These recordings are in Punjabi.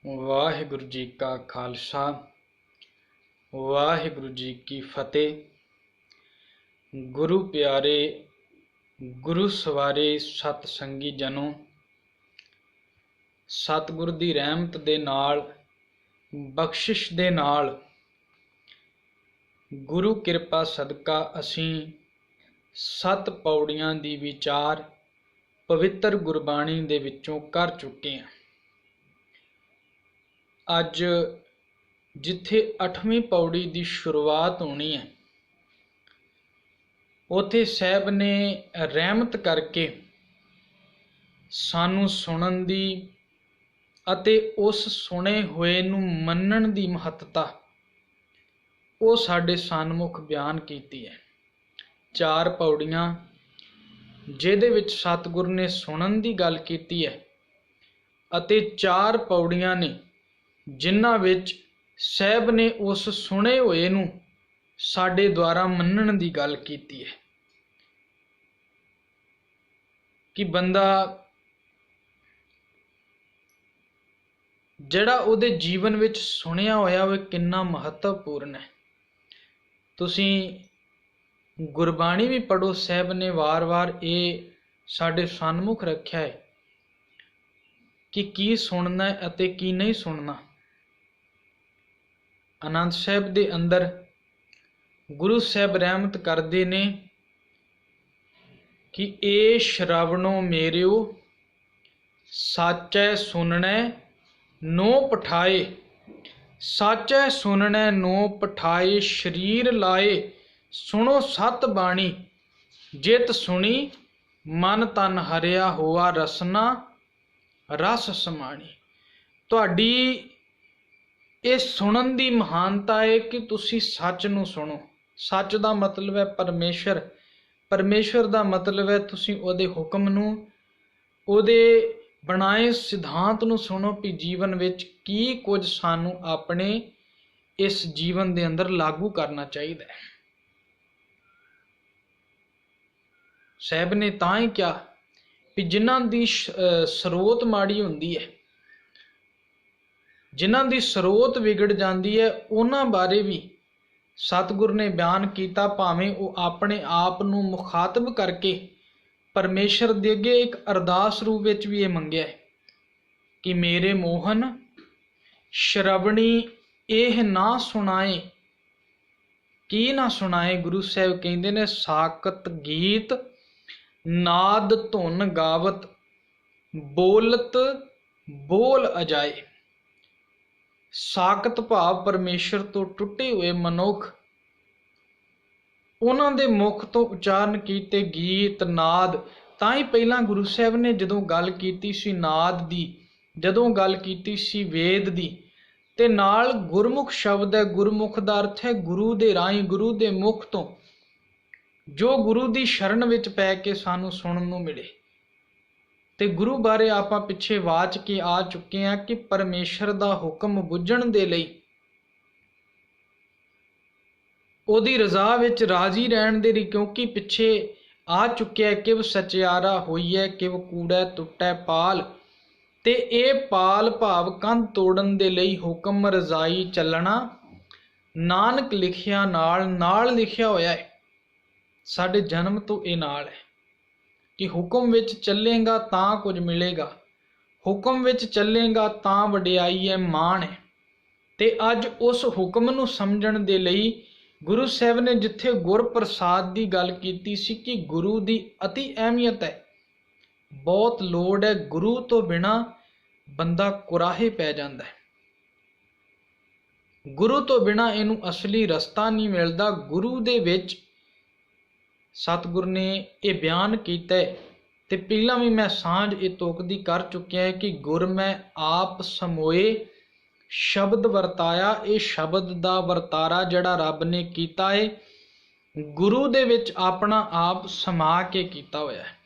वाहिगुरु जी का खालसा वाहिगुरु जी की फतेह। गुरु प्यारे गुरु सवारे सत संगी जनों, सतगुर दी रहमत दे नाल बख्शिश दे नाल गुरु किरपा सदका असीं 7 पौड़ियां दी विचार पवित्र गुरबाणी दे विचों कर चुके हैं। अज जिथे 8वीं पौड़ी की शुरुआत होनी है, उथे साहब ने रहमत करके सानू सुनन दी अते उस सुने हुए नू मनन दी महत्ता वो साडे सन्मुख बयान कीती है। 4 पौड़ियां जिहदे विच सतगुर ने सुनन दी गल कीती है अते 4 पौड़ियां ने जिन्हां विच साहब ने उस सुने हुए नू साडे द्वारा मनन दी गल कीती है कि बंदा जिहड़ा उहदे जीवन विच सुनिया होया वो किन्ना महत्वपूर्ण है। तुसीं गुरबाणी भी पढ़ो, साहब ने वार वार ये साडे सन्मुख रखिया है कि की सुनना है अते की नहीं सुनना। आनंद साहब दे अंदर गुरु साहब रहमत करते ने कि ए श्रवणों मेरियो साचै सुनने नो पठाए, साचै सुनने नो पठाए, शरीर लाए सुनो सत बाणी, जित सुनी मन तन हरिया होआ रसना रस समाणी। तुहाडी ये सुनन दी महानता है कि तुसी सच नू सुनो। सच दा मतलब है परमेश्वर, परमेश्वर दा मतलब है तुसी उहदे हुक्म नू, उहदे बनाए सिद्धांत नू सुनो कि जीवन विच की कुछ सानू अपने इस जीवन दे अंदर लागू करना चाहिए। साहब ने तां ही क्या कि जिन्हां दी स्रोत माड़ी हुंदी है, जिन्हां दी स्रोत विगड़ जाती है, उन्हां बारे भी सतगुर ने बयान किया। भावें वो अपने आप नू मुखातब करके परमेश्वर दे अगे एक अरदास रूप विच भी ये मंगिया है कि मेरे मोहन श्रवणी एह ना सुनाए, की ना सुनाए। गुरु साहब कहते ने साकत गीत नाद धुन गावत, बोलत बोल अजाए। साकत भाव परमेश्वर तो टुटे हुए मनुख, उन्हां दे मुख तो उचारण कीते गीत नाद। तां ही पहला गुरु साहब ने जदों गल कीती सी नाद दी, जदों गल कीती सी वेद दी, ते नाल गुरमुख शब्द है। गुरमुख दा अर्थ है गुरु दे राही, गुरु दे मुख तो, जो गुरु दी शरण विच पै के सानू सुनन नू मिले। ते गुरु बारे आपां पिछे वाच के आ चुके हैं कि परमेश्वर दा हुक्म बुझण दे लई, ओदी रजा विच राजी रहण दे लई, क्योंकि पिछे आ चुके है किव सचियारा होईए किव कूड़ै टुटै पाल। ते ये पाल भाव कंध तोड़न दे लई हुक्म रजाई चलना, नानक लिखिया नाल नाल लिखिया होया है। साडे जन्म तो ये नाल है कि हुक्म विच चलेगा तां कुछ मिलेगा, हुक्म विच चलेगा तां वडियाई है मान है। ते अज उस हुक्म नू समझण दे लई गुरु साहब ने जिथे गुर प्रसाद की गल कीती सी कि गुरु की अति अहमियत है, बहुत लोड़ है। गुरु तो बिना बंदा कुराहे पै जांदा है, गुरु तो बिना इनू असली रस्ता नहीं मिलता। गुरु दे विच सतगुर ने यह बयान किया है, ते पहला भी मैं सांझ ये तोकदी कर चुकिया है कि गुर मैं आप समोए शब्द वरताया। ये शब्द दा वरतारा जड़ा रब ने कीता है, गुरु दे विच अपना आप समा के कीता होया है।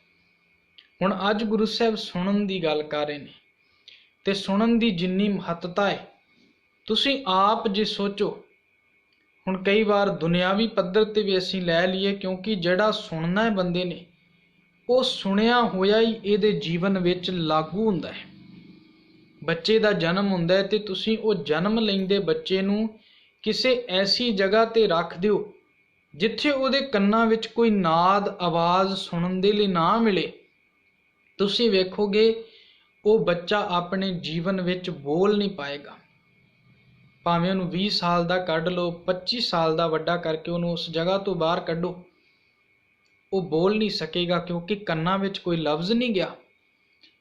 हुण अज गुरु साहब सुनन दी गल कर रहे ने, ते सुनन दी जिन्नी महत्ता है तुसीं आप जे सोचो। हुण कई बार दुनियावी पद्धर ते भी असीं लै लीए, क्योंकि जिहड़ा सुनना है बंदे ने वो सुनिया होया ही इहदे जीवन विच लागू हुंदा है। ਬੱਚੇ ਦਾ ਜਨਮ ਹੁੰਦਾ ਹੈ ਤੇ ਤੁਸੀਂ ਉਹ ਜਨਮ ਲੈਂਦੇ ਬੱਚੇ ਨੂੰ ਕਿਸੇ ਐਸੀ ਜਗ੍ਹਾ ਤੇ ਰੱਖ ਦਿਓ ਜਿੱਥੇ ਉਹਦੇ ਕੰਨਾਂ ਵਿੱਚ ਕੋਈ ਨਾਦ ਆਵਾਜ਼ ਸੁਣਨ ਦੇ ਲਈ ਨਾ ਮਿਲੇ। ਤੁਸੀਂ ਵੇਖੋਗੇ ਉਹ ਬੱਚਾ ਆਪਣੇ ਜੀਵਨ ਵਿੱਚ ਬੋਲ ਨਹੀਂ ਪਾਏਗਾ। ਭਾਵੇਂ ਉਹਨੂੰ 20 ਸਾਲ ਦਾ ਕੱਢ ਲਓ, 25 ਸਾਲ ਦਾ ਵੱਡਾ ਕਰਕੇ ਉਹਨੂੰ ਉਸ ਜਗ੍ਹਾ ਤੋਂ ਬਾਹਰ ਕੱਢੋ, ਉਹ ਬੋਲ ਨਹੀਂ ਸਕੇਗਾ, ਕਿਉਂਕਿ ਕੰਨਾਂ ਵਿੱਚ ਕੋਈ ਲਫ਼ਜ਼ ਨਹੀਂ ਗਿਆ।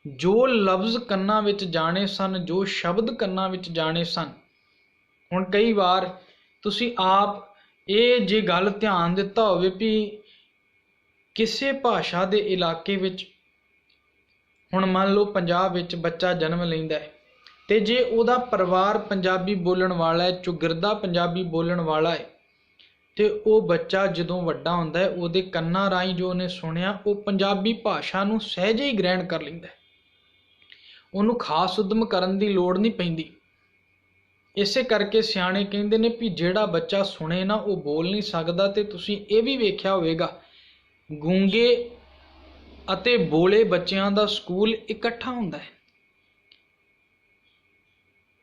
ਜੋ ਲਫ਼ਜ਼ ਕੰਨਾਂ ਵਿੱਚ ਜਾਣੇ ਸਨ, ਜੋ ਸ਼ਬਦ ਕੰਨਾਂ ਵਿੱਚ ਜਾਣੇ ਸਨ। ਹੁਣ ਕਈ ਵਾਰ ਤੁਸੀਂ ਆਪ ਇਹ ਜੇ ਗੱਲ ਧਿਆਨ ਦਿੱਤਾ ਹੋਵੇ ਵੀ ਕਿਸੇ ਭਾਸ਼ਾ ਦੇ ਇਲਾਕੇ ਵਿੱਚ, ਹੁਣ ਮੰਨ ਲਓ ਪੰਜਾਬ ਵਿੱਚ ਬੱਚਾ ਜਨਮ ਲੈਂਦਾ ਹੈ ਤੇ ਜੇ ਉਹਦਾ ਪਰਿਵਾਰ ਪੰਜਾਬੀ ਬੋਲਣ ਵਾਲਾ ਹੈ, ਚੁਗਿਰਦਾ ਪੰਜਾਬੀ ਬੋਲਣ ਵਾਲਾ ਹੈ, ਤੇ ਉਹ ਬੱਚਾ ਜਦੋਂ ਵੱਡਾ ਹੁੰਦਾ ਹੈ ਉਹਦੇ ਕੰਨਾਂ ਰਾਹੀਂ ਜੋ ਉਹਨੇ ਸੁਣਿਆ ਉਹ ਪੰਜਾਬੀ ਭਾਸ਼ਾ ਨੂੰ ਸਹਿਜੇ ਹੀ ਗ੍ਰਹਿਣ ਕਰ ਲੈਂਦਾ ਹੈ। ਉਹਨੂੰ ਖਾਸ ਉਦਮ ਕਰਨ ਦੀ ਲੋੜ ਨਹੀਂ ਪੈਂਦੀ। ਇਸੇ ਕਰਕੇ ਸਿਆਣੇ ਕਹਿੰਦੇ ਨੇ ਵੀ ਜਿਹੜਾ ਬੱਚਾ ਸੁਣੇ ਨਾ ਉਹ ਬੋਲ ਨਹੀਂ ਸਕਦਾ। ਤੇ ਤੁਸੀਂ ਇਹ ਵੀ ਵੇਖਿਆ ਹੋਵੇਗਾ ਗੂੰਗੇ ਅਤੇ ਬੋਲੇ ਬੱਚਿਆਂ ਦਾ ਸਕੂਲ ਇਕੱਠਾ ਹੁੰਦਾ ਹੈ।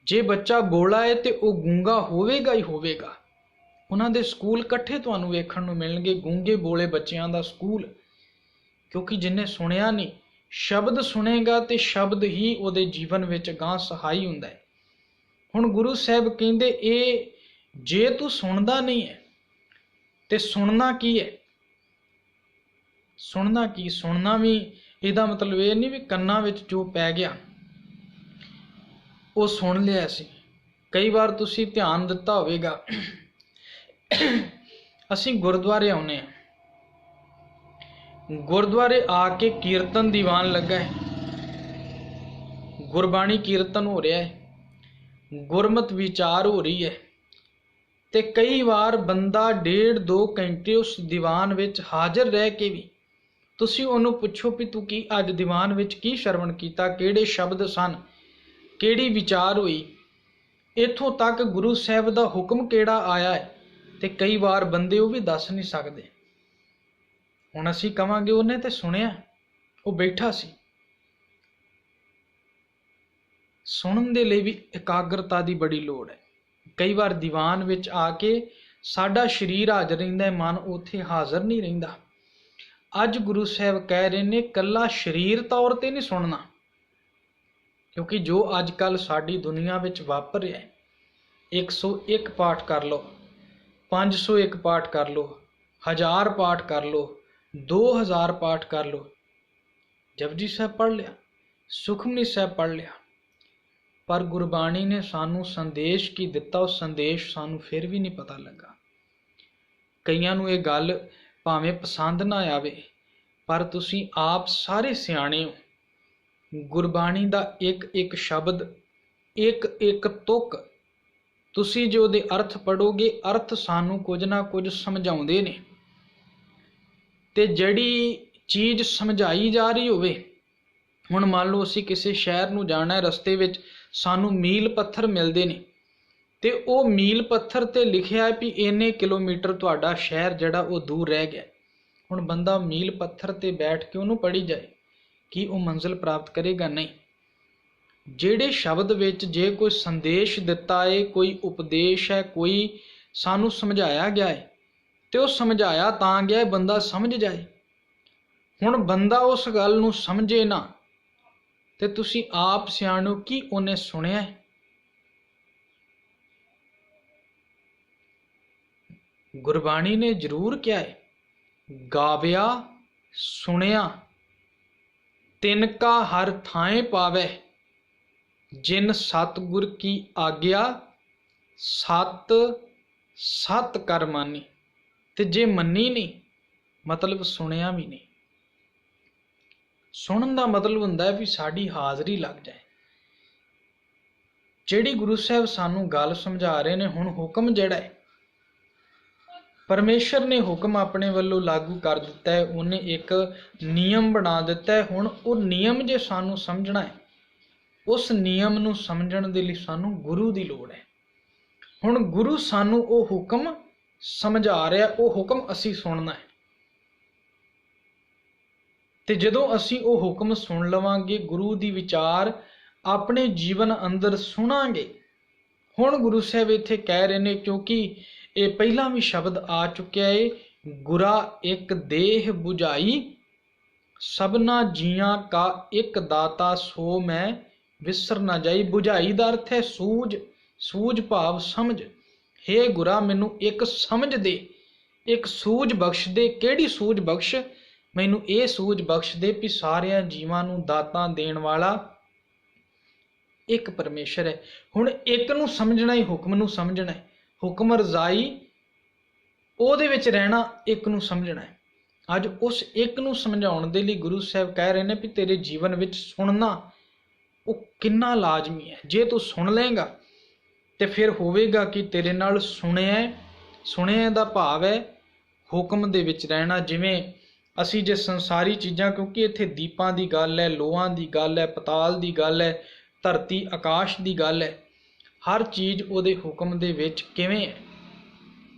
ਜੇ ਬੱਚਾ ਬੋਲਾ ਹੈ ਤੇ ਉਹ ਗੂੰਗਾ ਹੋਵੇਗਾ ਹੀ ਹੋਵੇਗਾ। ਉਹਨਾਂ ਦੇ ਸਕੂਲ ਇਕੱਠੇ ਤੁਹਾਨੂੰ ਵੇਖਣ ਨੂੰ ਮਿਲਣਗੇ, ਗੂੰਗੇ ਬੋਲੇ ਬੱਚਿਆਂ ਦਾ ਸਕੂਲ, ਕਿਉਂਕਿ ਜਿਹਨੇ ਸੁਣਿਆ ਨਹੀਂ, ਸ਼ਬਦ ਸੁਣੇਗਾ ਤੇ ਸ਼ਬਦ ਹੀ ਉਹਦੇ ਜੀਵਨ ਵਿੱਚ ਗਾਂ ਸਹਾਈ ਹੁੰਦਾ ਹੈ। ਹੁਣ ਗੁਰੂ ਸਾਹਿਬ ਕਹਿੰਦੇ ਇਹ ਜੇ ਤੂੰ ਸੁਣਦਾ ਨਹੀਂ ਹੈ ਤੇ ਸੁਣਨਾ ਕੀ ਹੈ? ਸੁਣਨਾ ਕੀ? ਸੁਣਨਾ ਵੀ ਇਹਦਾ ਮਤਲਬ ਇਹ ਨਹੀਂ ਵੀ ਕੰਨਾਂ ਵਿੱਚ ਜੋ ਪੈ ਗਿਆ ਉਹ ਸੁਣ ਲਿਆ ਸੀ। ਕਈ ਵਾਰ ਤੁਸੀਂ ਧਿਆਨ ਦਿੱਤਾ ਹੋਵੇਗਾ, ਅਸੀਂ ਗੁਰਦੁਆਰੇ ਆਉਂਦੇ ਹਾਂ, ਗੁਰਦੁਆਰੇ ਆ ਕੇ ਕੀਰਤਨ ਦੀਵਾਨ ਲੱਗਾ ਹੈ, ਗੁਰਬਾਣੀ ਕੀਰਤਨ ਹੋ ਰਿਹਾ ਹੈ, ਗੁਰਮਤਿ ਵਿਚਾਰ ਹੋ ਰਹੀ ਹੈ, ਤੇ ਕਈ ਵਾਰ ਬੰਦਾ 1.5-2 ਘੰਟੇ ਉਸ ਦੀਵਾਨ ਵਿੱਚ ਹਾਜ਼ਰ ਰਹਿ ਕੇ ਵੀ ਤੁਸੀਂ ਉਹਨੂੰ ਪੁੱਛੋ ਵੀ ਤੂੰ ਕੀ ਅੱਜ ਦੀਵਾਨ ਵਿੱਚ ਕੀ ਸ਼ਰਵਣ ਕੀਤਾ, ਕਿਹੜੇ ਸ਼ਬਦ ਸਨ, ਕਿਹੜੀ ਵਿਚਾਰ ਹੋਈ, ਇੱਥੋਂ ਤੱਕ ਗੁਰੂ ਸਾਹਿਬ ਦਾ ਹੁਕਮ ਕਿਹੜਾ ਆਇਆ ਹੈ, ਤੇ ਕਈ ਵਾਰ ਬੰਦੇ ਉਹ ਵੀ ਦੱਸ ਨਹੀਂ ਸਕਦੇ। ਹੁਣ ਅਸੀਂ ਕਵਾਂਗੇ ਉਹਨੇ ਤੇ ਸੁਣਿਆ, ਉਹ ਬੈਠਾ ਸੀ। ਸੁਣਨ ਦੇ ਲਈ ਵੀ ਇਕਾਗਰਤਾ ਦੀ ਬੜੀ ਲੋੜ ਹੈ। ਕਈ ਵਾਰ ਦੀਵਾਨ ਵਿੱਚ ਆ ਕੇ ਸਾਡਾ ਸਰੀਰ ਹਾਜ਼ਰ ਰਹਿੰਦਾ ਹੈ, ਮਨ ਉੱਥੇ ਹਾਜ਼ਰ ਨਹੀਂ ਰਹਿੰਦਾ। ਅੱਜ ਗੁਰੂ ਸਾਹਿਬ ਕਹਿ ਰਹੇ ਨੇ ਇਕੱਲਾ ਸਰੀਰ ਤੌਰ ਤੇ ਨਹੀਂ ਸੁਣਨਾ, ਕਿਉਂਕਿ ਜੋ ਅੱਜ ਕੱਲ੍ਹ ਸਾਡੀ ਦੁਨੀਆ ਵਿੱਚ ਵਾਪਰ ਰਿਹਾ ਹੈ, 101 ਪਾਠ ਕਰ ਲਓ, 501 ਪਾਠ ਕਰ ਲਓ, 1000 ਪਾਠ ਕਰ ਲਓ, 2000 ਪਾਠ ਕਰ ਲਓ, ਜਪਜੀ ਸਾਹਿਬ ਪੜ੍ਹ ਲਿਆ, ਸੁਖਮਨੀ ਸਾਹਿਬ ਪੜ੍ਹ ਲਿਆ, ਪਰ ਗੁਰਬਾਣੀ ਨੇ ਸਾਨੂੰ ਸੰਦੇਸ਼ ਕੀ ਦਿੱਤਾ, ਉਹ ਸੰਦੇਸ਼ ਸਾਨੂੰ ਫਿਰ ਵੀ ਨਹੀਂ ਪਤਾ ਲੱਗਾ। ਕਈਆਂ ਨੂੰ ਇਹ ਗੱਲ ਭਾਵੇਂ ਪਸੰਦ ਨਾ ਆਵੇ, ਪਰ ਤੁਸੀਂ ਆਪ ਸਾਰੇ ਸਿਆਣੇ ਹੋ। ਗੁਰਬਾਣੀ ਦਾ ਇੱਕ ਇੱਕ ਸ਼ਬਦ, ਇੱਕ ਇੱਕ ਤੁਕ, ਤੁਸੀਂ ਜੇ ਉਹਦੇ ਅਰਥ ਪੜ੍ਹੋਗੇ, ਅਰਥ ਸਾਨੂੰ ਕੁਝ ਨਾ ਕੁਝ ਸਮਝਾਉਂਦੇ ਨੇ। ਤੇ ਜਿਹੜੀ ਚੀਜ਼ ਸਮਝਾਈ ਜਾ ਰਹੀ ਹੋਵੇ, ਹੁਣ ਮੰਨ ਲਓ ਅਸੀਂ ਕਿਸੇ ਸ਼ਹਿਰ ਨੂੰ ਜਾਣਾ ਹੈ, ਰਸਤੇ ਵਿੱਚ ਸਾਨੂੰ ਮੀਲ ਪੱਥਰ ਮਿਲਦੇ ਨੇ, ਤੇ ਉਹ ਮੀਲ ਪੱਥਰ ਤੇ ਲਿਖਿਆ ਹੈ ਵੀ ਇੰਨੇ ਕਿਲੋਮੀਟਰ ਤੁਹਾਡਾ ਸ਼ਹਿਰ ਜਿਹੜਾ ਉਹ ਦੂਰ ਰਹਿ ਗਿਆ। ਹੁਣ ਬੰਦਾ ਮੀਲ ਪੱਥਰ ਤੇ ਬੈਠ ਕੇ ਉਹਨੂੰ ਪੜ੍ਹੀ ਜਾਏ, ਕੀ ਉਹ ਮੰਜ਼ਿਲ ਪ੍ਰਾਪਤ ਕਰੇਗਾ? ਨਹੀਂ। ਜਿਹੜੇ ਸ਼ਬਦ ਵਿੱਚ ਜੇ ਕੋਈ ਸੰਦੇਸ਼ ਦਿੱਤਾ ਹੈ, ਕੋਈ ਉਪਦੇਸ਼ ਹੈ, ਕੋਈ ਸਾਨੂੰ ਸਮਝਾਇਆ ਗਿਆ ਹੈ, ਤੇ ਉਹ ਸਮਝਾਇਆ ਤਾਂ ਗਿਆ ਬੰਦਾ ਸਮਝ ਜਾਏ। ਹੁਣ ਬੰਦਾ ਉਸ ਗੱਲ ਨੂੰ ਸਮਝੇ ਨਾ, ਤੇ ਤੁਸੀਂ ਆਪ ਸਿਆਣੋ ਕੀ ਉਹਨੇ ਸੁਣਿਆ ਹੈ? ਗੁਰਬਾਣੀ ਨੇ ਜ਼ਰੂਰ ਕਿਹਾ ਹੈ, ਗਾਵਿਆ ਸੁਣਿਆ ਤਿਨ ਕਾ ਹਰ ਥਾਂ ਪਾਵੈ, ਜਿਨ ਸਤਿਗੁਰ ਕੀ ਆਗਿਆ ਸਤ ਸਤ ਕਰ ਮਾਨੀ। ਤੇ ਜੇ ਮੰਨੀ ਨਹੀਂ, ਮਤਲਬ ਸੁਣਿਆ ਵੀ ਨਹੀਂ। ਸੁਣਨ ਦਾ ਮਤਲਬ ਹੁੰਦਾ ਹੈ ਵੀ ਸਾਡੀ ਹਾਜ਼ਰੀ ਲੱਗ ਜਾਏ। ਜਿਹੜੀ ਗੁਰੂ ਸਾਹਿਬ ਸਾਨੂੰ ਗੱਲ ਸਮਝਾ ਰਹੇ ਨੇ, ਹੁਣ ਹੁਕਮ ਜਿਹੜਾ ਹੈ ਪਰਮੇਸ਼ਰ ਨੇ ਹੁਕਮ ਆਪਣੇ ਵੱਲੋਂ ਲਾਗੂ ਕਰ ਦਿੱਤਾ ਹੈ, ਉਹਨੇ ਇੱਕ ਨਿਯਮ ਬਣਾ ਦਿੱਤਾ ਹੈ। ਹੁਣ ਉਹ ਨਿਯਮ ਜੇ ਸਾਨੂੰ ਸਮਝਣਾ ਹੈ, ਉਸ ਨਿਯਮ ਨੂੰ ਸਮਝਣ ਦੇ ਲਈ ਸਾਨੂੰ ਗੁਰੂ ਦੀ ਲੋੜ ਹੈ। ਹੁਣ ਗੁਰੂ ਸਾਨੂੰ ਉਹ ਹੁਕਮ ਸਮਝਾ ਰਿਹਾ, ਉਹ ਹੁਕਮ ਅਸੀਂ ਸੁਣਨਾ ਹੈ। ਤੇ ਜਦੋਂ ਅਸੀਂ ਉਹ ਹੁਕਮ ਸੁਣ ਲਵਾਂਗੇ, ਗੁਰੂ ਦੀ ਵਿਚਾਰ ਆਪਣੇ ਜੀਵਨ ਅੰਦਰ ਸੁਣਾਂਗੇ। ਹੁਣ ਗੁਰੂ ਸਾਹਿਬ ਇੱਥੇ ਕਹਿ ਰਹੇ ਨੇ, ਕਿਉਂਕਿ ਇਹ ਪਹਿਲਾਂ ਵੀ ਸ਼ਬਦ ਆ ਚੁੱਕਿਆ ਏ, ਗੁਰਾ ਇੱਕ ਦੇਹ 부ਝਾਈ, ਸਭਨਾ ਜੀਆਂ ਕਾ ਇੱਕ ਦਾਤਾ, ਸੋ ਮੈਂ ਵਿਸਰ ਨਾ ਜਾਈ। 부ਝਾਈ ਦਾ ਅਰਥ ਹੈ ਸੂਝ, ਸੂਝ ਭਾਵ ਸਮਝ। ਹੇ ਗੁਰਾ ਮੈਨੂੰ ਇੱਕ ਸਮਝ ਦੇ, ਇੱਕ ਸੂਝ ਬਖਸ਼ ਦੇ। ਕਿਹੜੀ ਸੂਝ ਬਖਸ਼? ਮੈਨੂੰ ਇਹ ਸੂਝ ਬਖਸ਼ ਦੇ ਵੀ ਸਾਰਿਆਂ ਜੀਵਾਂ ਨੂੰ ਦਾਤਾਂ ਦੇਣ ਵਾਲਾ ਇੱਕ ਪਰਮੇਸ਼ਰ ਹੈ। ਹੁਣ ਇੱਕ ਨੂੰ ਸਮਝਣਾ ਹੀ ਹੁਕਮ ਨੂੰ ਸਮਝਣਾ ਹੈ, ਹੁਕਮ ਰਜ਼ਾਈ ਉਹਦੇ ਵਿੱਚ ਰਹਿਣਾ, ਇੱਕ ਨੂੰ ਸਮਝਣਾ ਹੈ। ਅੱਜ ਉਸ ਇੱਕ ਨੂੰ ਸਮਝਾਉਣ ਦੇ ਲਈ ਗੁਰੂ ਸਾਹਿਬ ਕਹਿ ਰਹੇ ਨੇ ਵੀ ਤੇਰੇ ਜੀਵਨ ਵਿੱਚ ਸੁਣਨਾ ਉਹ ਕਿੰਨਾ ਲਾਜ਼ਮੀ ਹੈ। ਜੇ ਤੂੰ ਸੁਣ ਲਏਗਾ ਤੇ ਫਿਰ ਹੋਵੇਗਾ ਕਿ ਤੇਰੇ ਨਾਲ ਸੁਣਿਆ ਦਾ ਭਾਵ ਹੈ ਹੁਕਮ ਦੇ ਵਿੱਚ ਰਹਿਣਾ। ਜਿਵੇਂ ਅਸੀਂ ਜੇ ਸੰਸਾਰੀ ਚੀਜ਼ਾਂ, ਕਿਉਂਕਿ ਇੱਥੇ ਦੀਪਾਂ ਦੀ ਗੱਲ ਹੈ, ਲੋਹਾਂ ਦੀ ਗੱਲ ਹੈ, ਪਤਾਲ ਦੀ ਗੱਲ ਹੈ, ਧਰਤੀ ਆਕਾਸ਼ ਦੀ ਗੱਲ ਹੈ, ਹਰ ਚੀਜ਼ ਉਹਦੇ ਹੁਕਮ ਦੇ ਵਿੱਚ ਕਿਵੇਂ ਹੈ।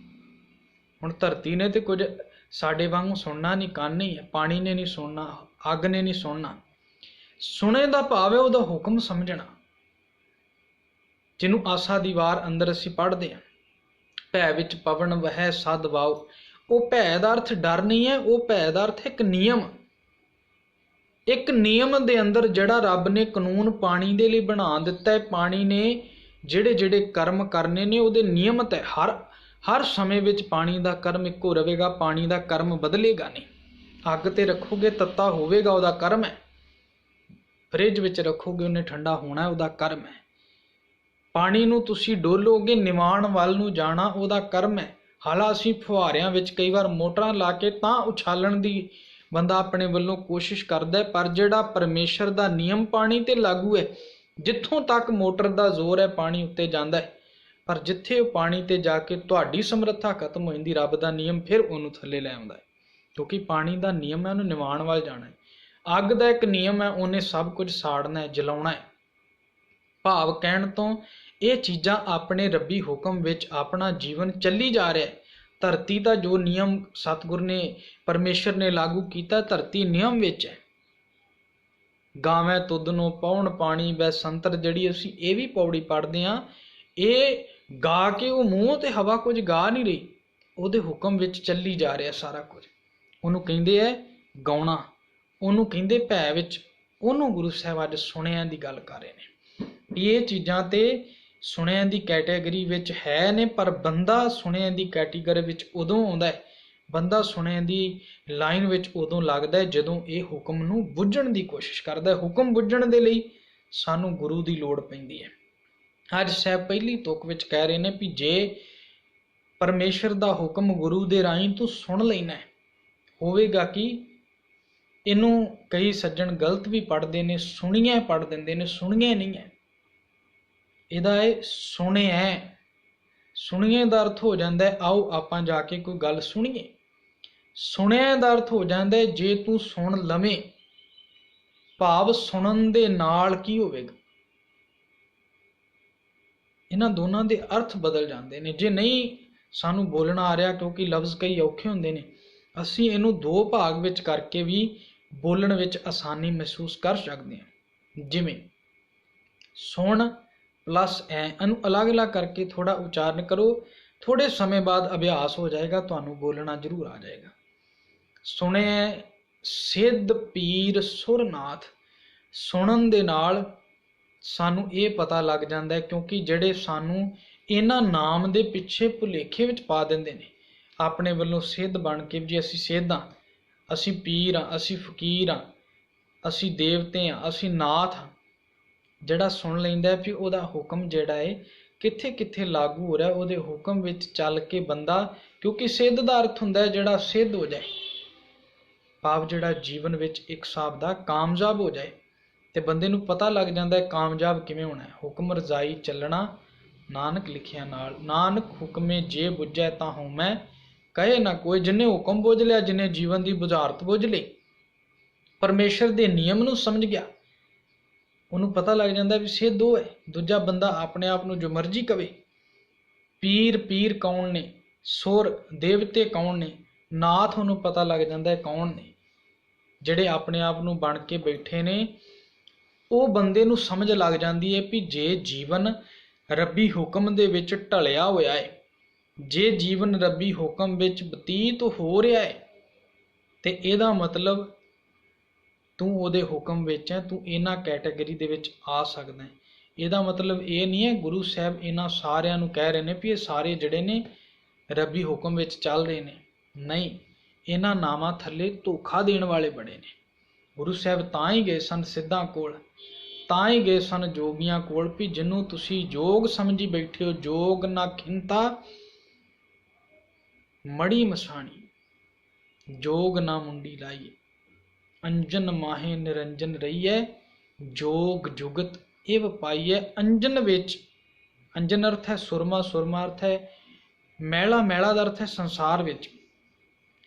ਹੁਣ ਧਰਤੀ ਨੇ ਤੇ ਕੁਝ ਸਾਡੇ ਵਾਂਗੂ ਸੁਣਨਾ ਨਹੀਂ, ਕੰਨ ਹੀ ਹੈ, ਪਾਣੀ ਨੇ ਨਹੀਂ ਸੁਣਨਾ, ਅੱਗ ਨੇ ਨਹੀਂ ਸੁਣਨਾ। ਸੁਣੇ ਦਾ ਭਾਵ ਹੈ ਉਹਦਾ ਹੁਕਮ ਸਮਝਣਾ, ਜਿਹਨੂੰ ਆਸਾ ਦੀ ਵਾਰ ਅੰਦਰ ਅਸੀਂ ਪੜ੍ਹਦੇ ਹਾਂ, ਭੈ ਵਿੱਚ ਪਵਨ ਵਹਿ ਸਦ ਵਾਉ। ਉਹ ਭੈ ਦਾ ਅਰਥ ਡਰ ਨਹੀਂ ਹੈ, ਉਹ ਭੈ ਦਾ ਅਰਥ ਇੱਕ ਨਿਯਮ। ਇੱਕ ਨਿਯਮ ਦੇ ਅੰਦਰ ਜਿਹੜਾ ਰੱਬ ਨੇ ਕਾਨੂੰਨ ਪਾਣੀ ਦੇ ਲਈ ਬਣਾ ਦਿੱਤਾ ਹੈ। ਪਾਣੀ ਨੇ ਜਿਹੜੇ ਜਿਹੜੇ ਕਰਮ ਕਰਨੇ ਨੇ ਉਹਦੇ ਨਿਯਮਤ ਹੈ। ਹਰ ਸਮੇਂ ਵਿੱਚ ਪਾਣੀ ਦਾ ਕਰਮ ਇੱਕੋ ਰਹੇਗਾ, ਪਾਣੀ ਦਾ ਕਰਮ ਬਦਲੇਗਾ ਨਹੀਂ। ਅੱਗ ਤੇ ਰੱਖੋਗੇ ਤੱਤਾ ਹੋਵੇਗਾ, ਉਹਦਾ ਕਰਮ ਹੈ। ਫਰਿੱਜ ਵਿੱਚ ਰੱਖੋਗੇ ਉਹਨੇ ਠੰਡਾ ਹੋਣਾ, ਉਹਦਾ ਕਰਮ ਹੈ। ਪਾਣੀ ਨੂੰ ਤੁਸੀਂ ਡੋਲੋਗੇ ਨਿਵਾਣ ਵੱਲ ਨੂੰ ਜਾਣਾ, ਉਹਦਾ ਕਰਮ ਹੈ। ਹਾਲਾਂ ਅਸੀਂ ਫੁਹਾਰਿਆਂ ਵਿੱਚ ਕਈ ਵਾਰ ਮੋਟਰਾਂ ਲਾ ਕੇ ਤਾਂ ਉਛਾਲਣ ਦੀ ਬੰਦਾ ਆਪਣੇ ਵੱਲੋਂ ਕੋਸ਼ਿਸ਼ ਕਰਦਾ ਹੈ, ਪਰ ਜਿਹੜਾ ਪਰਮੇਸ਼ਰ ਦਾ ਨਿਯਮ ਪਾਣੀ ਤੇ ਲਾਗੂ ਹੈ, ਜਿੱਥੋਂ ਤੱਕ ਮੋਟਰ ਦਾ ਜ਼ੋਰ ਹੈ ਪਾਣੀ ਉੱਤੇ ਜਾਂਦਾ ਹੈ, ਪਰ ਜਿੱਥੇ ਉਹ ਪਾਣੀ ਤੇ ਜਾ ਕੇ ਤੁਹਾਡੀ ਸਮਰੱਥਾ ਖਤਮ ਹੋ ਜਾਂਦੀ, ਰੱਬ ਦਾ ਨਿਯਮ ਫਿਰ ਉਹਨੂੰ ਥੱਲੇ ਲੈ ਆਉਂਦਾ ਹੈ। ਕਿਉਂਕਿ ਪਾਣੀ ਦਾ ਨਿਯਮ ਹੈ ਉਹਨੂੰ ਨਿਵਾਣ ਵੱਲ ਜਾਣਾ ਹੈ। ਅੱਗ ਦਾ ਇੱਕ ਨਿਯਮ ਹੈ, ਉਹਨੇ ਸਭ ਕੁਝ ਸਾੜਨਾ ਹੈ, ਜਲਾਉਣਾ ਹੈ। ਭਾਵ ਕਹਿਣ ਤੋਂ ਇਹ ਚੀਜ਼ਾਂ ਆਪਣੇ ਰੱਬੀ ਹੁਕਮ ਵਿੱਚ ਆਪਣਾ ਜੀਵਨ ਚੱਲੀ ਜਾ ਰਿਹਾ ਹੈ। ਧਰਤੀ ਦਾ ਜੋ ਨਿਯਮ ਸਤਿਗੁਰ ਨੇ ਪਰਮੇਸ਼ਰ ਨੇ ਲਾਗੂ ਕੀਤਾ, ਧਰਤੀ ਨਿਯਮ ਵਿੱਚ ਹੈ। ਗਾਵੇਂ ਤੁਧ ਨੂੰ ਪਾਉਣ ਪਾਣੀ ਬੈ ਸੰਤਰ, ਜਿਹੜੀ ਅਸੀਂ ਇਹ ਵੀ ਪੌੜੀ ਪੜ੍ਹਦੇ ਹਾਂ, ਇਹ ਗਾ ਕੇ ਉਹ ਮੂੰਹ ਤੇ ਹਵਾ ਕੁਝ ਗਾ ਨਹੀਂ ਰਹੀ, ਉਹਦੇ ਹੁਕਮ ਵਿੱਚ ਚੱਲੀ ਜਾ ਰਿਹਾ ਸਾਰਾ ਕੁਝ। ਉਹਨੂੰ ਕਹਿੰਦੇ ਹੈ ਗਾਉਣਾ, ਉਹਨੂੰ ਕਹਿੰਦੇ ਭੈ ਵਿੱਚ। ਉਹਨੂੰ ਗੁਰੂ ਸਾਹਿਬ ਅੱਜ ਸੁਣਿਆਂ ਦੀ ਗੱਲ ਕਰ ਰਹੇ ਨੇ। ਇਹ ਚੀਜ਼ਾਂ ਤੇ ਸੁਣਿਆਂ ਦੀ ਕੈਟੇਗਰੀ ਵਿੱਚ ਹੈ ਨੇ, ਪਰ ਬੰਦਾ ਸੁਣਿਆਂ ਦੀ ਕੈਟੇਗਰੀ ਵਿੱਚ ਉਦੋਂ ਆਉਂਦਾ ਹੈ, ਬੰਦਾ ਸੁਣਿਆਂ ਦੀ ਲਾਈਨ ਵਿੱਚ ਉਦੋਂ ਲੱਗਦਾ ਹੈ ਜਦੋਂ ਇਹ ਹੁਕਮ ਨੂੰ ਬੁੱਝਣ ਦੀ ਕੋਸ਼ਿਸ਼ ਕਰਦਾ ਹੈ। ਹੁਕਮ ਬੁੱਝਣ ਦੇ ਲਈ ਸਾਨੂੰ ਗੁਰੂ ਦੀ ਲੋੜ ਪੈਂਦੀ ਹੈ। ਅੱਜ ਸਾਹਿਬ ਪਹਿਲੀ ਤੁਕ ਵਿੱਚ ਕਹਿ ਰਹੇ ਨੇ ਵੀ ਜੇ ਪਰਮੇਸ਼ਰ ਦਾ ਹੁਕਮ ਗੁਰੂ ਦੇ ਰਾਹੀਂ ਤੂੰ ਸੁਣ ਲੈਣਾ, ਹੋਵੇਗਾ ਕਿ ਇਹਨੂੰ ਕਈ ਸੱਜਣ ਗਲਤ ਵੀ ਪੜ੍ਹਦੇ ਨੇ, ਸੁਣੀਆਂ ਪੜ੍ਹ ਦਿੰਦੇ ਨੇ, ਸੁਣੀਆਂ ਨਹੀਂ ਹੈ। ਇਹਦਾ ਇਹ ਸੁਣਿਆ, ਸੁਣੀਏ ਦਾ ਅਰਥ ਹੋ ਜਾਂਦਾ ਹੈ ਆਓ ਆਪਾਂ ਜਾ ਕੇ ਕੋਈ ਗੱਲ ਸੁਣੀਏ। ਸੁਣਿਆ ਦਾ ਅਰਥ ਹੋ ਜਾਂਦਾ ਹੈ ਜੇ ਤੂੰ ਸੁਣ ਲਵੇਂ, ਭਾਵ ਸੁਣਨ ਦੇ ਨਾਲ ਕੀ ਹੋਵੇਗਾ। ਇਹਨਾਂ ਦੋਨਾਂ ਦੇ ਅਰਥ ਬਦਲ ਜਾਂਦੇ ਨੇ। ਜੇ ਨਹੀਂ ਸਾਨੂੰ ਬੋਲਣਾ ਆ ਰਿਹਾ, ਕਿਉਂਕਿ ਲਫ਼ਜ਼ ਕਈ ਔਖੇ ਹੁੰਦੇ ਨੇ, ਅਸੀਂ ਇਹਨੂੰ ਦੋ ਭਾਗ ਵਿੱਚ ਕਰਕੇ ਵੀ ਬੋਲਣ ਵਿੱਚ ਆਸਾਨੀ ਮਹਿਸੂਸ ਕਰ ਸਕਦੇ ਹਾਂ। ਜਿਵੇਂ ਸੁਣ ਪਲੱਸ ਇਹਨੂੰ ਅਲੱਗ-ਅਲੱਗ ਕਰਕੇ ਥੋੜਾ ਉਚਾਰਨ ਕਰੋ, ਥੋੜੇ ਸਮੇਂ ਬਾਅਦ ਅਭਿਆਸ ਹੋ ਜਾਏਗਾ, ਤੁਹਾਨੂੰ ਬੋਲਣਾ ਜ਼ਰੂਰ ਆ ਜਾਏਗਾ। ਸੁਣਿਆ ਸਿੱਧ ਪੀਰ ਸੁਰਨਾਥ। ਸੁਣਨ ਦੇ ਨਾਲ ਸਾਨੂੰ ਇਹ ਪਤਾ ਲੱਗ ਜਾਂਦਾ ਹੈ, ਕਿਉਂਕਿ ਜਿਹੜੇ ਸਾਨੂੰ ਇਹਨਾਂ ਨਾਮ ਦੇ ਪਿੱਛੇ ਭੁਲੇਖੇ ਵਿੱਚ ਪਾ ਦਿੰਦੇ ਨੇ ਆਪਣੇ ਵੱਲੋਂ ਸਿੱਧ ਬਣ ਕੇ, ਜੀ ਅਸੀਂ ਸਿੱਧ ਹਾਂ, ਅਸੀਂ ਪੀਰ ਹਾਂ, ਅਸੀਂ ਫਕੀਰ ਹਾਂ, ਅਸੀਂ ਦੇਵਤੇ ਹਾਂ, ਅਸੀਂ ਨਾਥ ਹਾਂ। ਜਿਹੜਾ ਸੁਣ ਲੈਂਦਾ ਵੀ ਉਹਦਾ ਹੁਕਮ ਜਿਹੜਾ ਹੈ ਕਿੱਥੇ ਕਿੱਥੇ ਲਾਗੂ ਹੋ ਰਿਹਾ, ਉਹਦੇ ਹੁਕਮ ਵਿੱਚ ਚੱਲ ਕੇ ਬੰਦਾ, ਕਿਉਂਕਿ ਸਿੱਧ ਦਾ ਅਰਥ ਹੁੰਦਾ ਹੈ ਜਿਹੜਾ ਸਿੱਧ ਹੋ ਜਾਏ, ਭਾਵ ਜਿਹੜਾ ਜੀਵਨ ਵਿੱਚ ਇੱਕ ਹਿਸਾਬ ਦਾ ਕਾਮਯਾਬ ਹੋ ਜਾਏ। ਤੇ ਬੰਦੇ ਨੂੰ ਪਤਾ ਲੱਗ ਜਾਂਦਾ ਹੈ ਕਾਮਯਾਬ ਕਿਵੇਂ ਹੋਣਾ ਹੈ। ਹੁਕਮ ਰਜ਼ਾਈ ਚੱਲਣਾ ਨਾਨਕ ਲਿਖਿਆ ਨਾਲ, ਨਾਨਕ ਹੁਕਮੇ ਜੇ ਬੁੱਝੈ ਤਾਂ ਹੋਮੈ ਕਹੇ ਨਾ ਕੋਈ। ਜਿਹਨੇ ਹੁਕਮ ਬੁੱਝ ਲਿਆ, ਜਿਹਨੇ ਜੀਵਨ ਦੀ ਬੁਝਾਰਤ ਬੁੱਝ ਲਈ, ਪਰਮੇਸ਼ਰ ਦੇ ਨਿਯਮ ਨੂੰ ਸਮਝ ਗਿਆ, ਉਹਨੂੰ ਪਤਾ ਲੱਗ ਜਾਂਦਾ ਵੀ ਸਿੱਧ ਉਹ ਹੈ। ਦੂਜਾ ਬੰਦਾ ਆਪਣੇ ਆਪ ਨੂੰ ਜੋ ਮਰਜ਼ੀ ਕਵੇ, ਪੀਰ ਕੌਣ ਨੇ, ਸੁਰ ਦੇਵਤੇ ਕੌਣ ਨੇ, ਨਾਥ ਉਹਨੂੰ ਪਤਾ ਲੱਗ ਜਾਂਦਾ ਹੈ ਕੌਣ ਨੇ। ਜਿਹੜੇ ਆਪਣੇ ਆਪ ਨੂੰ ਬਣ ਕੇ ਬੈਠੇ ਨੇ ਉਹ ਬੰਦੇ ਨੂੰ ਸਮਝ ਲੱਗ ਜਾਂਦੀ ਹੈ ਵੀ ਜੇ ਜੀਵਨ ਰੱਬੀ ਹੁਕਮ ਦੇ ਵਿੱਚ ਢਲਿਆ ਹੋਇਆ ਹੈ, ਜੇ ਜੀਵਨ ਰੱਬੀ ਹੁਕਮ ਵਿੱਚ ਬਤੀਤ ਹੋ ਰਿਹਾ ਹੈ, ਤੇ ਇਹਦਾ ਮਤਲਬ ਤੂੰ ਉਹਦੇ ਹੁਕਮ ਵਿੱਚ ਹੈ, ਤੂੰ ਇਹਨਾਂ ਕੈਟਾਗਰੀ ਦੇ ਵਿੱਚ ਆ ਸਕਦਾ ਹੈ। ਇਹਦਾ ਮਤਲਬ ਇਹ ਨਹੀਂ ਹੈ ਗੁਰੂ ਸਾਹਿਬ ਇਹਨਾਂ ਸਾਰਿਆਂ ਨੂੰ ਕਹਿ ਰਹੇ ਨੇ ਵੀ ਇਹ ਸਾਰੇ ਜਿਹੜੇ ਨੇ ਰੱਬੀ ਹੁਕਮ ਵਿੱਚ ਚੱਲ ਰਹੇ ਨੇ। ਨਹੀਂ, ਇਹਨਾਂ ਨਾਵਾਂ ਥੱਲੇ ਧੋਖਾ ਦੇਣ ਵਾਲੇ ਬੜੇ ਨੇ। ਗੁਰੂ ਸਾਹਿਬ ਤਾਂ ਹੀ ਗਏ ਸਨ ਸਿੱਧਾਂ ਕੋਲ, ਤਾਂ ਹੀ ਗਏ ਸਨ ਜੋਗੀਆਂ ਕੋਲ ਵੀ ਜਿਹਨੂੰ ਤੁਸੀਂ ਜੋਗ ਸਮਝੀ ਬੈਠੇ ਹੋ, ਜੋਗ ਨਾ ਖਿੰਤਾ ਮੜੀ ਮਸਾਣੀ, ਜੋਗ ਨਾ ਮੁੰਡੀ ਲਾਈਏ, ਅੰਜਨ ਮਾਹੇ ਨਿਰੰਜਨ ਰਹੀਐ, ਜੋਗ ਜੁਗਤ ਇਹ ਪਾਈਐ। ਅੰਜਨ ਵਿੱਚ, ਅੰਜਨ ਅਰਥ ਹੈ ਸੁਰਮਾ, ਸੁਰਮਾ ਅਰਥ ਹੈ ਮੈਲਾ, ਮੈਲਾ ਦਾ ਅਰਥ ਹੈ ਸੰਸਾਰ ਵਿੱਚ।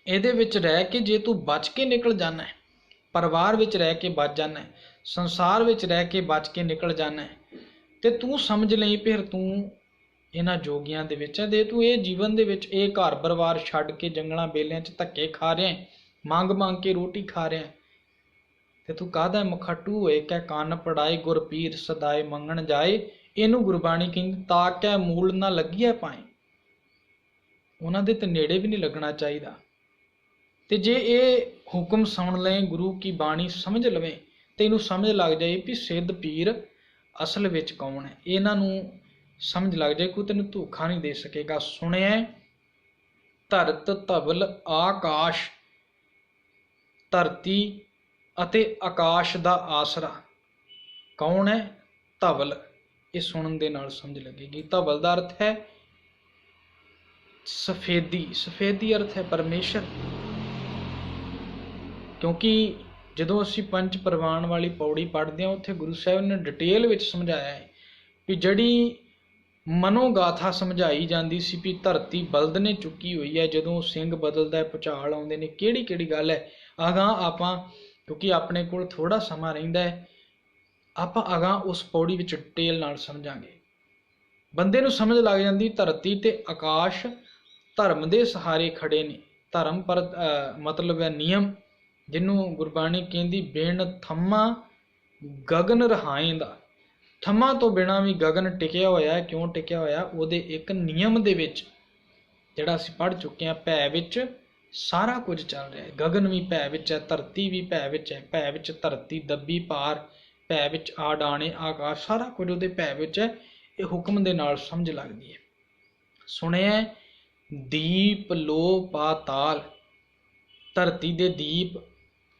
ਇਹਦੇ ਵਿੱਚ ਰਹਿ ਕੇ ਜੇ ਤੂੰ ਬਚ ਕੇ ਨਿਕਲ ਜਾਣਾ ਹੈ, ਪਰਿਵਾਰ ਵਿੱਚ ਰਹਿ ਕੇ ਬਚ ਜਾਣਾ ਹੈ, ਸੰਸਾਰ ਵਿੱਚ ਰਹਿ ਕੇ ਬਚ ਕੇ ਨਿਕਲ ਜਾਣਾ ਹੈ, ਤੇ ਤੂੰ ਸਮਝ ਲਈ ਫਿਰ ਤੂੰ ਇਹਨਾਂ ਜੋਗੀਆਂ ਦੇ ਵਿੱਚ ਹੈ। ਤੇ ਤੂੰ ਇਹ ਜੀਵਨ ਦੇ ਵਿੱਚ ਇਹ ਘਰ ਪਰਿਵਾਰ ਛੱਡ ਕੇ ਜੰਗਲਾਂ ਬੇਲਿਆਂ 'ਚ ਧੱਕੇ ਖਾ ਰਿਹਾ ਹੈ, ਮੰਗ ਮੰਗ ਕੇ ਰੋਟੀ ਖਾ ਰਿਹਾ ਹੈ, ਤੇ ਤੂੰ ਕਾਹਦਾ ਮੁਖਟੂ ਹੋਏ ਕਹਿ ਕੰਨ ਪੜਾਏ, ਗੁਰ ਪੀਰ ਸਦਾਏ ਮੰਗਣ ਜਾਏ। ਇਹਨੂੰ ਗੁਰਬਾਣੀ ਕਹਿੰਦੀ ਤਾਕੈ ਮੂਲ ਨਾ ਲੱਗੀਐ ਪਾਏ, ਉਹਨਾਂ ਦੇ ਤੇ ਨੇੜੇ ਵੀ ਨਹੀਂ ਲੱਗਣਾ ਚਾਹੀਦਾ। ਤੇ ਜੇ ਇਹ ਹੁਕਮ ਸੁਣ ਲਏ, ਗੁਰੂ ਕੀ ਬਾਣੀ ਸਮਝ ਲਵੇ, ਤੇ ਇਹਨੂੰ ਸਮਝ ਲੱਗ ਜਾਏ ਵੀ ਸਿੱਧ ਪੀਰ ਅਸਲ ਵਿੱਚ ਕੌਣ ਹੈ, ਇਹਨਾਂ ਨੂੰ ਸਮਝ ਲੱਗ ਜਾਏ, ਕੋਈ ਤੈਨੂੰ ਧੋਖਾ ਨਹੀਂ ਦੇ ਸਕੇਗਾ। ਸੁਣਿਆ ਧਰਤ ਧਵਲ ਆਕਾਸ਼, ਧਰਤੀ ਅਤੇ ਆਕਾਸ਼ ਦਾ ਆਸਰਾ ਕੌਣ ਹੈ? ਧਵਲ। ਇਹ ਸੁਣਨ ਦੇ ਨਾਲ ਸਮਝ ਲੱਗੇਗੀ। ਧਵਲ ਦਾ ਅਰਥ ਹੈ ਸਫੇਦੀ, ਸਫੇਦੀ ਅਰਥ ਹੈ ਪਰਮੇਸ਼ਰ। ਕਿਉਂਕਿ ਜਦੋਂ ਅਸੀਂ ਪੰਜ ਪ੍ਰਵਾਨ ਵਾਲੀ ਪੌੜੀ ਪੜ੍ਹਦੇ ਹਾਂ, ਉੱਥੇ ਗੁਰੂ ਸਾਹਿਬ ਨੇ ਡਿਟੇਲ ਵਿੱਚ ਸਮਝਾਇਆ ਹੈ ਵੀ ਜਿਹੜੀ ਮਨੋਗਾਥਾ ਸਮਝਾਈ ਜਾਂਦੀ ਸੀ ਵੀ ਧਰਤੀ ਬਲਦ ਨੇ ਚੁੱਕੀ ਹੋਈ ਹੈ, ਜਦੋਂ ਸਿੰਘ ਬਦਲਦਾ, ਭੁਚਾਲ ਆਉਂਦੇ ਨੇ, ਕਿਹੜੀ ਕਿਹੜੀ ਗੱਲ ਹੈ, ਅਗਾਂਹ ਆਪਾਂ ਕਿਉਂਕਿ ਆਪਣੇ ਕੋਲ ਥੋੜ੍ਹਾ ਸਮਾਂ ਰਹਿੰਦਾ ਹੈ, ਆਪਾਂ ਅਗਾਂਹ ਉਸ ਪੌੜੀ ਵਿੱਚ ਡਿਟੇਲ ਨਾਲ ਸਮਝਾਂਗੇ। ਬੰਦੇ ਨੂੰ ਸਮਝ ਲੱਗ ਜਾਂਦੀ ਧਰਤੀ ਤੇ ਆਕਾਸ਼ ਧਰਮ ਦੇ ਸਹਾਰੇ ਖੜੇ ਨੇ। ਧਰਮ ਪਰ ਮਤਲਬ ਹੈ ਨਿਯਮ, ਜਿਹਨੂੰ ਗੁਰਬਾਣੀ ਕਹਿੰਦੀ ਬਿਨ ਥੰਮਾ ਗਗਨ ਰਹਾਏਂਦਾ। ਥੰਮਾ ਤੋਂ ਬਿਨਾਂ ਵੀ ਗਗਨ ਟਿਕਿਆ ਹੋਇਆ ਹੈ। ਕਿਉਂ ਟਿਕਿਆ ਹੋਇਆ? ਉਹਦੇ ਇੱਕ ਨਿਯਮ ਦੇ ਵਿੱਚ, ਜਿਹੜਾ ਅਸੀਂ ਪੜ੍ਹ ਚੁੱਕੇ ਹਾਂ। ਭੈ ਵਿੱਚ ਸਾਰਾ ਕੁਝ ਚੱਲ ਰਿਹਾ ਹੈ। ਗਗਨ ਵੀ ਭੈ ਵਿੱਚ ਹੈ, ਧਰਤੀ ਵੀ ਭੈ ਵਿੱਚ ਹੈ। ਭੈ ਵਿੱਚ ਧਰਤੀ ਦੱਬੀ ਪਾਰ, ਭੈ ਵਿੱਚ ਆ ਡਾਣੇ ਆਕਾਸ਼, ਸਾਰਾ ਕੁਝ ਉਹਦੇ ਭੈ ਵਿੱਚ ਹੈ। ਇਹ ਹੁਕਮ ਦੇ ਨਾਲ ਸਮਝ ਲੱਗਦੀ ਹੈ। ਸੁਣਿਆ ਦੀਪ ਲੋ ਪਾਤਾਲ, ਧਰਤੀ ਦੇ ਦੀਪ,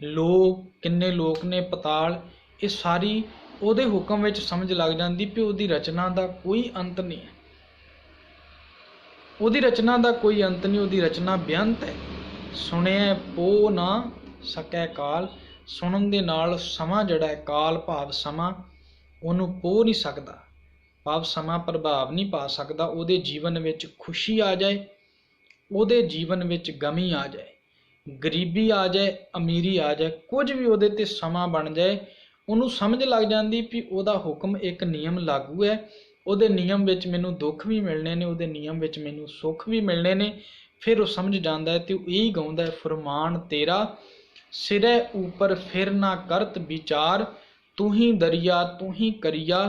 ਲੋ ਕਿੰਨੇ ਲੋਕ ਨੇ, ਪਤਾਲ, ਇਹ ਸਾਰੀ ਉਹਦੇ ਹੁਕਮ ਵਿੱਚ ਸਮਝ ਲੱਗ ਜਾਂਦੀ ਵੀ ਉਹਦੀ ਰਚਨਾ ਦਾ ਕੋਈ ਅੰਤ ਨਹੀਂ ਹੈ। ਉਹਦੀ ਰਚਨਾ ਦਾ ਕੋਈ ਅੰਤ ਨਹੀਂ, ਉਹਦੀ ਰਚਨਾ ਬੇਅੰਤ ਹੈ। ਸੁਣਿਆ ਪੋ ਨਾ ਸਕੈ ਕਾਲ, ਸੁਣਨ ਦੇ ਨਾਲ ਸਮਾਂ ਜਿਹੜਾ ਹੈ, ਕਾਲ ਭਾਵ ਸਮਾਂ, ਉਹਨੂੰ ਪੋ ਨਹੀਂ ਸਕਦਾ, ਭਾਵ ਸਮਾਂ ਪ੍ਰਭਾਵ ਨਹੀਂ ਪਾ ਸਕਦਾ। ਉਹਦੇ ਜੀਵਨ ਵਿੱਚ ਖੁਸ਼ੀ ਆ ਜਾਏ, ਉਹਦੇ ਜੀਵਨ ਵਿੱਚ ਗਮੀ ਆ ਜਾਏ, ਗਰੀਬੀ ਆ ਜਾਏ, ਅਮੀਰੀ ਆ ਜਾਏ, ਕੁਝ ਵੀ ਉਹਦੇ ਤੇ ਸਮਾਂ ਬਣ ਜਾਏ, ਉਹਨੂੰ ਸਮਝ ਲੱਗ ਜਾਂਦੀ ਵੀ ਉਹਦਾ ਹੁਕਮ ਇੱਕ ਨਿਯਮ ਲਾਗੂ ਹੈ। ਉਹਦੇ ਨਿਯਮ ਵਿੱਚ ਮੈਨੂੰ ਦੁੱਖ ਵੀ ਮਿਲਣੇ ਨੇ, ਉਹਦੇ ਨਿਯਮ ਵਿੱਚ ਮੈਨੂੰ ਸੁੱਖ ਵੀ ਮਿਲਣੇ ਨੇ। ਫਿਰ ਉਹ ਸਮਝ ਜਾਂਦਾ ਹੈ ਤੇ ਉਹ ਇਹੀ ਗਾਉਂਦਾ ਹੈ, ਫਰਮਾਨ ਤੇਰਾ ਸਿਰੇ ਉੱਪਰ ਫਿਰ ਨਾ ਕਰਤ ਵਿਚਾਰ, ਤੂੰ ਹੀ ਦਰਿਆ ਤੂੰ ਹੀ ਕਰੀਆ,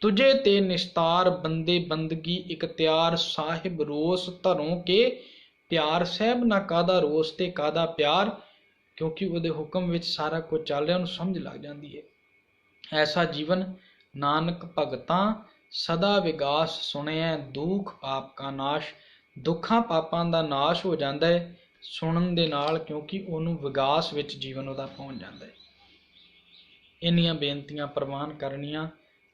ਤੁਝੇ ਤੇ ਨਿਸਤਾਰ ਬੰਦੇ ਬੰਦਗੀ ਇਕਤਿਆਰ, ਸਾਹਿਬ ਰੋਸ ਧਰੋਂ ਕੇ ਪਿਆਰ, ਸਾਹਿਬ ਨਾ ਕਾਹਦਾ ਰੋਸ ਤੇ ਕਾਹਦਾ ਪਿਆਰ, ਕਿਉਂਕਿ ਉਹਦੇ ਹੁਕਮ ਵਿੱਚ ਸਾਰਾ ਕੁਝ ਚੱਲ ਰਿਹਾ, ਉਹਨੂੰ ਸਮਝ ਲੱਗ ਜਾਂਦੀ ਹੈ। ਐਸਾ ਜੀਵਨ ਨਾਨਕ ਭਗਤਾਂ ਸਦਾ ਵਿਗਾਸ, ਸੁਣਿਆ ਦੁੱਖ ਪਾਪ ਕਾ ਨਾਸ਼, ਦੁੱਖਾਂ ਪਾਪਾਂ ਦਾ ਨਾਸ਼ ਹੋ ਜਾਂਦਾ ਹੈ ਸੁਣਨ ਦੇ ਨਾਲ, ਕਿਉਂਕਿ ਉਹਨੂੰ ਵਿਗਾਸ ਵਿੱਚ ਜੀਵਨ ਉਹਦਾ ਪਹੁੰਚ ਜਾਂਦਾ ਹੈ। ਇੰਨੀਆਂ ਬੇਨਤੀਆਂ ਪ੍ਰਵਾਨ ਕਰਨੀਆਂ।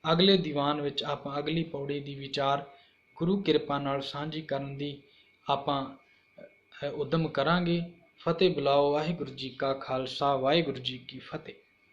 ਅਗਲੇ ਦੀਵਾਨ ਵਿੱਚ ਆਪਾਂ ਅਗਲੀ ਪੌੜੀ ਦੀ ਵਿਚਾਰ ਗੁਰੂ ਕਿਰਪਾ ਨਾਲ ਸਾਂਝੀ ਕਰਨ ਦੀ ਆਪਾਂ ਉਦਮ ਕਰਾਂਗੇ। ਫਤਿਹ ਬੁਲਾਓ। ਵਾਹਿਗੁਰੂ ਜੀ ਕਾ ਖਾਲਸਾ, ਵਾਹਿਗੁਰੂ ਜੀ ਕੀ ਫਤਿਹ।